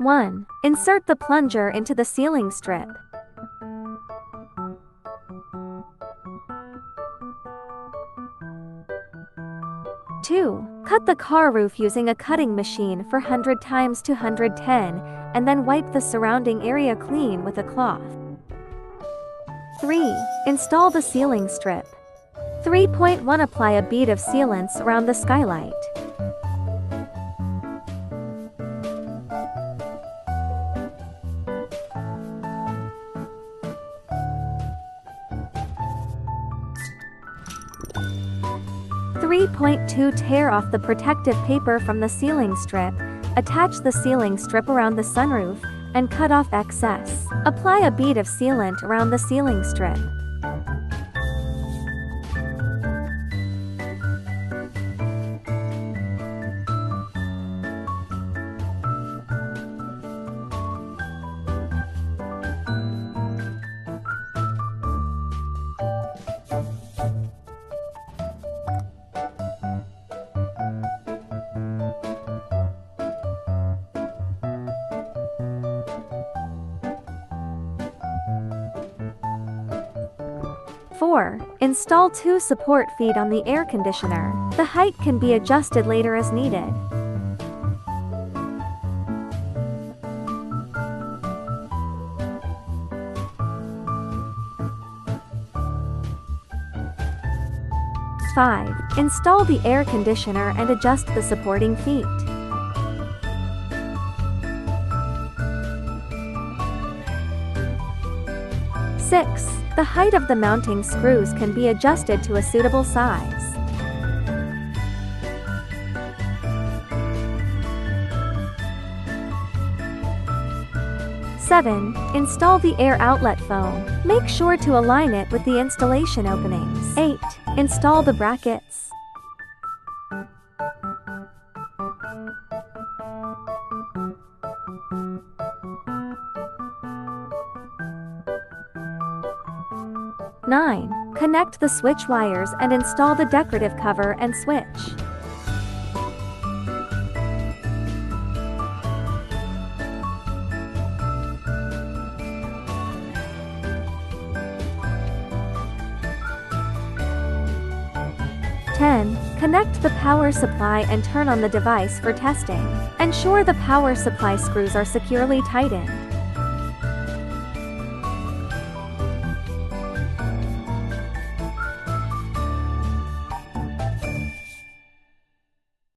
1. Insert the plunger into the ceiling strip. 2. Cut the car roof using a cutting machine for 100 times to 110, and then wipe the surrounding area clean with a cloth. 3. Install the ceiling strip. 3.1 Apply a bead of sealants around the skylight. 3.2 Tear off the protective paper from the ceiling strip, attach the ceiling strip around the sunroof, and cut off excess. Apply a bead of sealant around the ceiling strip. 4. Install 2 support feet on the air conditioner. The height can be adjusted later as needed. Five. Install the air conditioner and adjust the supporting feet. 6. The height of the mounting screws can be adjusted to a suitable size. 7. Install the air outlet phone. Make sure to align it with the installation openings. 8. Install the brackets. 9. Connect the switch wires and install the decorative cover and switch. 10. Connect the power supply and turn on the device for testing. Ensure the power supply screws are securely tightened.